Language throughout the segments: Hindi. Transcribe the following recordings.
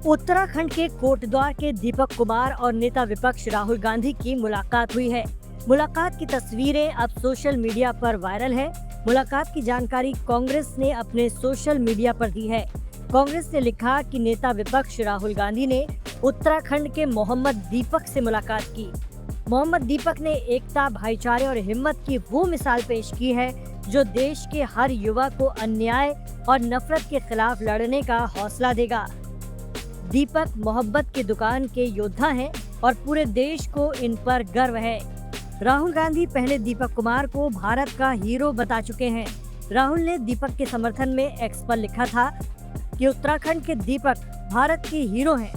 उत्तराखंड के कोटद्वार के दीपक कुमार और नेता विपक्ष राहुल गांधी की मुलाकात हुई है। मुलाकात की तस्वीरें अब सोशल मीडिया पर वायरल है। मुलाकात की जानकारी कांग्रेस ने अपने सोशल मीडिया पर दी है। कांग्रेस ने लिखा कि नेता विपक्ष राहुल गांधी ने उत्तराखंड के मोहम्मद दीपक से मुलाकात की। मोहम्मद दीपक ने एकता, भाईचारे और हिम्मत की वो मिसाल पेश की है जो देश के हर युवा को अन्याय और नफरत के खिलाफ लड़ने का हौसला देगा। दीपक मोहब्बत की दुकान के योद्धा हैं और पूरे देश को इन पर गर्व है। राहुल गांधी पहले दीपक कुमार को भारत का हीरो बता चुके हैं। राहुल ने दीपक के समर्थन में एक्स पर लिखा था कि उत्तराखंड के दीपक भारत के हीरो हैं।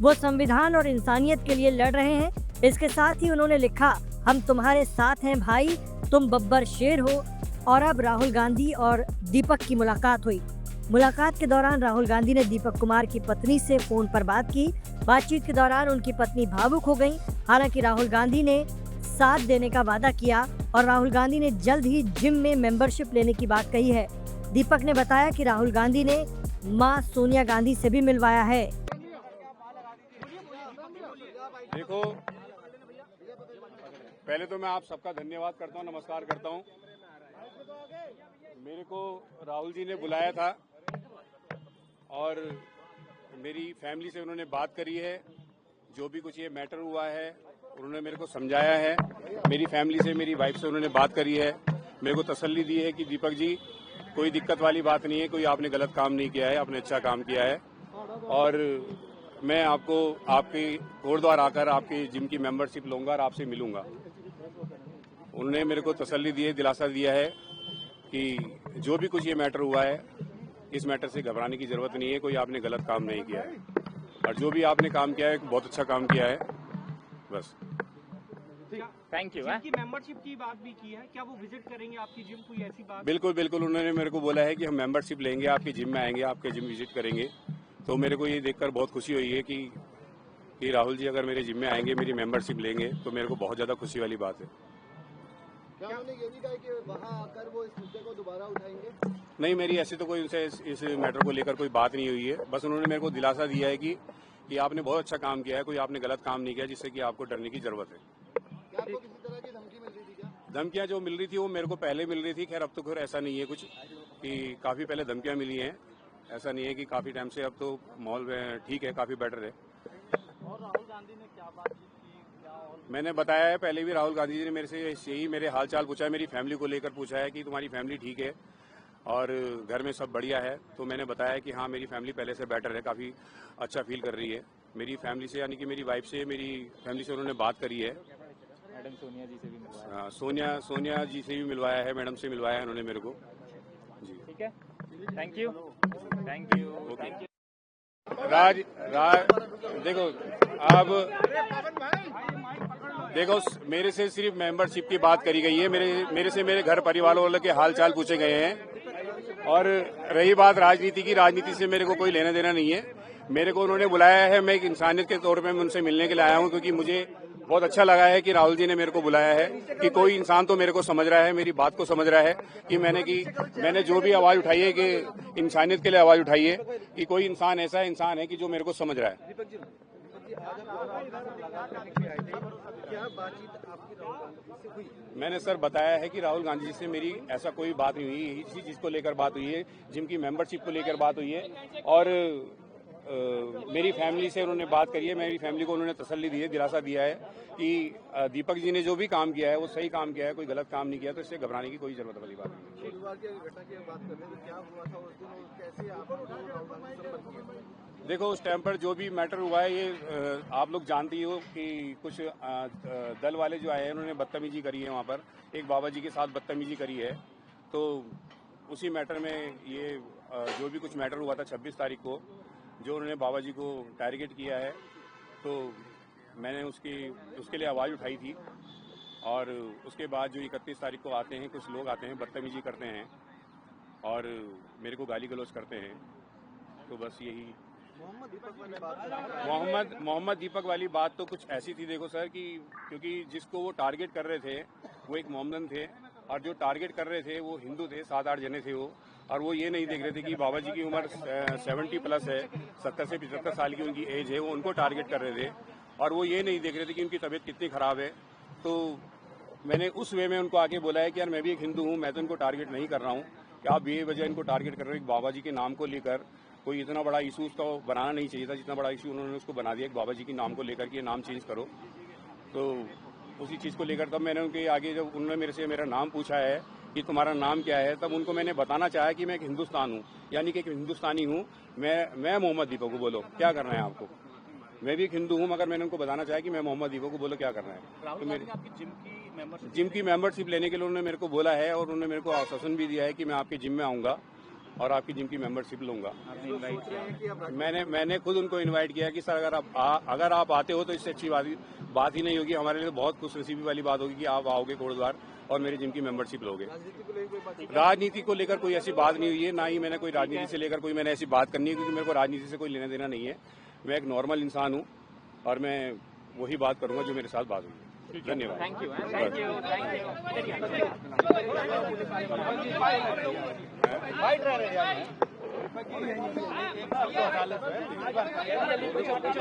वो संविधान और इंसानियत के लिए लड़ रहे हैं। इसके साथ ही उन्होंने लिखा, हम तुम्हारे साथ हैं भाई, तुम बब्बर शेर हो। और अब राहुल गांधी और दीपक की मुलाकात हुई। मुलाकात के दौरान राहुल गांधी ने दीपक कुमार की पत्नी से फोन पर बात की। बातचीत के दौरान उनकी पत्नी भावुक हो गईं। हालांकि राहुल गांधी ने साथ देने का वादा किया और राहुल गांधी ने जल्द ही जिम में मेंबरशिप लेने की बात कही है। दीपक ने बताया कि राहुल गांधी ने मां सोनिया गांधी से भी मिलवाया है। देखो, पहले तो मैं आप सबका धन्यवाद करता हूं, नमस्कार करता हूं। मेरे को राहुल जी ने बुलाया था और मेरी फैमिली से उन्होंने बात करी है। जो भी कुछ ये मैटर हुआ है उन्होंने मेरे को समझाया है। मेरी फैमिली से, मेरी वाइफ से उन्होंने बात करी है, मेरे को तसल्ली दी है कि दीपक जी कोई दिक्कत वाली बात नहीं है, कोई आपने गलत काम नहीं किया है, आपने अच्छा काम किया है। और मैं आपको आपके कोटद्वार आकर आपकी जिम की मेंबरशिप लूंगा और आपसे मिलूंगा। उन्होंने मेरे को तसल्ली दी है, दिलासा दिया है कि जो भी कुछ ये मैटर हुआ है, इस मैटर से घबराने की जरूरत नहीं है, कोई आपने गलत काम नहीं किया है और जो भी आपने काम किया है बहुत अच्छा काम किया है। बस थैंक यू। जिम की मेंबरशिप की बात भी की है, क्या वो विजिट करेंगे आपकी जिम, कोई ऐसी बात? बिल्कुल बिल्कुल, उन्होंने मेरे को बोला है कि हम मेंबरशिप लेंगे, आपकी जिम में आएंगे, आपके जिम विजिट करेंगे। तो मेरे को ये देखकर बहुत खुशी हुई है कि राहुल जी अगर मेरे जिम में आएंगे, मेरी मेंबरशिप लेंगे, तो मेरे को बहुत ज्यादा खुशी वाली बात है। क्या उन्होंने ये भी कहा कि वहां आकर वो इस मुद्दे को दोबारा उठाएंगे? नहीं, मेरी ऐसी तो कोई उनसे इस मैटर को लेकर कोई बात नहीं हुई है। बस उन्होंने मेरे को दिलासा दिया है कि आपने बहुत अच्छा काम किया है, कोई आपने गलत काम नहीं किया जिससे कि आपको डरने की जरूरत है। क्या आपको किसी तरह की धमकी मिल रही थी क्या? धमकियां जो मिल रही थी वो मेरे को पहले मिल रही थी। खैर अब तो खैर ऐसा नहीं है कुछ कि काफी पहले धमकियां मिली हैं। ऐसा नहीं है कि काफी टाइम से, अब तो माहौल ठीक है, काफी बेटर है। और राहुल गांधी ने क्या बात की? मैंने बताया है पहले भी, राहुल गांधी जी ने मेरे से यही मेरे हाल चाल पूछा है, मेरी फैमिली को लेकर पूछा है कि तुम्हारी फैमिली ठीक है और घर में सब बढ़िया है। तो मैंने बताया कि हाँ, मेरी फैमिली पहले से बेटर है, काफी अच्छा फील कर रही है। मेरी फैमिली से, यानी कि मेरी वाइफ से, मेरी फैमिली से उन्होंने बात करी है। मैडम सोनिया जी से भी मिलवाया? हाँ, सोनिया जी से भी मिलवाया है, मैडम से मिलवाया है उन्होंने मेरे को। जी, ठीक है, थैंक यू। ओके। देखो, अब देखो, मेरे से सिर्फ मेंबरशिप की बात करी गई है। मेरे से मेरे घर परिवार वालों के हाल चाल पूछे गए हैं। और रही बात राजनीति की, राजनीति से मेरे को कोई लेना देना नहीं है। मेरे को उन्होंने बुलाया है, मैं एक इंसानियत के तौर पे मैं उनसे मिलने के लिए आया हूं, क्योंकि मुझे बहुत अच्छा लगा है कि राहुल जी ने मेरे को बुलाया है कि कोई इंसान तो मेरे को समझ रहा है, मेरी बात को समझ रहा है कि मैंने जो भी आवाज उठाई है कि इंसानियत के लिए आवाज उठाई है, कि कोई इंसान ऐसा इंसान है कि जो मेरे को समझ रहा है। मैंने सर बताया है कि राहुल गांधी जी से मेरी ऐसा कोई बात नहीं हुई। इसी चीज को लेकर बात हुई है, जिम की मेंबरशिप को लेकर बात हुई है। और मेरी फैमिली से उन्होंने बात करी है। मेरी फैमिली को उन्होंने तसल्ली दी है, दिलासा दिया है कि दीपक जी ने जो भी काम किया है वो सही काम किया है, कोई गलत काम नहीं किया, तो इससे घबराने की कोई जरूरत वाली बात नहीं है। बुधवार की घटना की बात कर रहे हैं, क्या हुआ था उस दिन, कैसे आप देखो, उस टाइम पर जो भी मैटर हुआ है, ये आप लोग जानते ही हो कि कुछ दल वाले जो आए हैं उन्होंने बदतमीजी करी है। वहाँ पर एक बाबा जी के साथ बदतमीजी करी है। तो उसी मैटर में ये जो भी कुछ मैटर हुआ था 26 तारीख को, जो उन्होंने बाबा जी को टारगेट किया है, तो मैंने उसके लिए आवाज़ उठाई थी। और उसके बाद जो 31 तारीख को आते हैं, कुछ लोग आते हैं, बदतमीजी करते हैं और मेरे को गाली गलौज करते हैं। तो बस यही मोहम्मद दीपक वाली बात तो कुछ ऐसी थी, देखो सर, कि क्योंकि जिसको वो टारगेट कर रहे थे वो एक मोहम्मदन थे, और जो टारगेट कर रहे थे वो हिंदू थे, 7-8 जने थे वो। और वो ये नहीं देख रहे थे कि बाबा जी की उम्र 70 प्लस है, 70 से 75 साल की उनकी एज है, वो उनको टारगेट कर रहे थे। और वो ये नहीं देख रहे थे कि उनकी तबीयत कितनी खराब है। तो मैंने उस वे में उनको आके बोला है कि यार मैं भी एक हिंदू हूँ, मैं तो इनको टारगेट नहीं कर रहा हूँ कि आप बेवजह इनको टारगेट कर रहे हो। बाबा जी के नाम को लेकर कोई इतना बड़ा इशू उसका बनाना नहीं चाहिए था, जितना बड़ा इशू उन्होंने उसको बना दिया कि बाबा जी के नाम को लेकर के नाम चेंज करो। तो उसी चीज़ को लेकर तब मैंने उनके आगे, जब उन्होंने मेरे से मेरा नाम पूछा है कि तुम्हारा नाम क्या है, तब उनको मैंने बताना चाहा कि मैं एक हिंदुस्तान हूँ, यानी कि एक हिंदुस्तानी हूँ। मैं मोहम्मद दीपक को बोलो क्या करना है आपको। मैं भी एक हिंदू हूँ, मगर मैंने उनको बताना चाहा कि मैं मोहम्मद दीपक को बोलो क्या करना है। तो मेरे जिम की मेंबरशिप लेने के लिए उन्होंने मेरे को बोला है और उन्होंने मेरे को आश्वासन भी दिया है कि मैं आपके जिम में आऊंगा और आपकी जिम की मेंबरशिप लूंगा। मैंने खुद उनको इनवाइट किया कि सर अगर आप आते हो तो इससे अच्छी बात ही नहीं होगी। हमारे लिए बहुत खुशनसीबी वाली बात होगी कि आप आओगे कोटद्वार और मेरे जिम की मेंबरशिप लोगे। राजनीति को लेकर कोई ऐसी बात नहीं हुई है, ना ही मैंने कोई राजनीति से लेकर कोई मैंने ऐसी बात करनी है, क्योंकि मेरे को राजनीति से कोई लेना देना नहीं है। मैं एक नॉर्मल इंसान हूँ और मैं वही बात करूंगा जो मेरे साथ बात हुई है। धन्यवाद। थैंक यू थैंक यू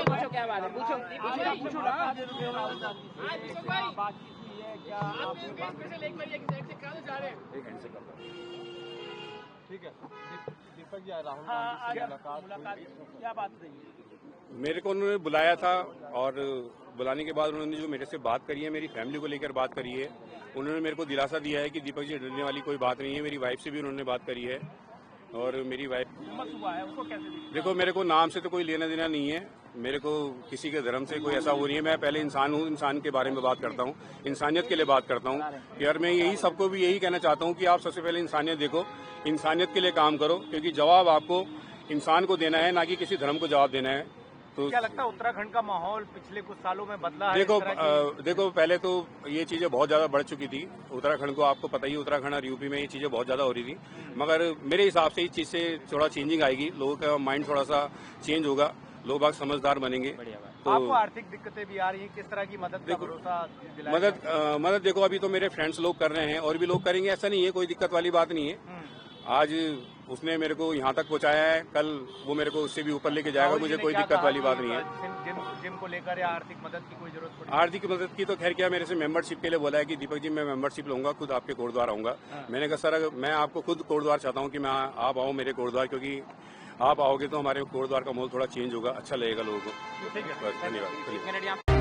पूछो क्या बात है, पूछो ठीक है दीपक जी, राहुल मुलाकात क्या बात रही? मेरे को उन्होंने बुलाया था और बुलाने के बाद उन्होंने जो मेरे से बात करी है, मेरी फैमिली को लेकर बात करी है। उन्होंने मेरे को दिलासा दिया है कि दीपक जी डरने वाली कोई बात नहीं है। मेरी वाइफ से भी उन्होंने बात करी है और मेरी वाइफ हुआ है उसको कैसे देखो, मेरे को नाम से तो कोई लेना देना नहीं है, मेरे को किसी के धर्म से कोई ऐसा वो नहीं है। मैं पहले इंसान हूँ, इंसान के बारे में बात करता हूँ, इंसानियत के लिए बात करता हूँ। यार मैं यही सबको भी यही कहना चाहता हूँ कि आप सबसे पहले इंसानियत देखो, इंसानियत के लिए काम करो, क्योंकि जवाब आपको इंसान को देना है, ना कि किसी धर्म को जवाब देना है। तो क्या लगता है उत्तराखंड का माहौल पिछले कुछ सालों में बदला है? देखो पहले तो ये चीजें बहुत ज्यादा बढ़ चुकी थी। उत्तराखंड को आपको पता ही, उत्तराखंड और यूपी में ये चीजें बहुत ज्यादा हो रही थी, मगर मेरे हिसाब से इस चीज से थोड़ा चेंजिंग आएगी, लोगों का माइंड थोड़ा सा चेंज होगा, लोग बाग समझदार बनेंगे। तो आपको आर्थिक दिक्कतें भी आ रही हैं, किस तरह की मदद का भरोसा दिलाया? मदद देखो, अभी तो मेरे फ्रेंड्स लोग कर रहे हैं और भी लोग करेंगे, ऐसा नहीं है, कोई दिक्कत वाली बात नहीं है। आज उसने मेरे को यहाँ तक पहुँचाया है, कल वो मेरे को उससे भी ऊपर लेके जाएगा, मुझे कोई दिक्कत वाली बात नहीं है। जिम को लेकर या आर्थिक मदद की कोई जरूरत पड़ी? आर्थिक मदद की तो खैर क्या, मेरे से मेंबरशिप के लिए बोला है कि दीपक जी मैं मेंबरशिप लूंगा, खुद आपके कोटद्वार आऊंगा। मैंने कहा सर मैं आपको खुद कोटद्वार चाहता हूँ कि मैं आप आओ मेरे कोटद्वार, क्योंकि आप आओगे तो हमारे कोटद्वार का माहौल थोड़ा चेंज होगा, अच्छा लगेगा लोगों को। ठीक है, धन्यवाद।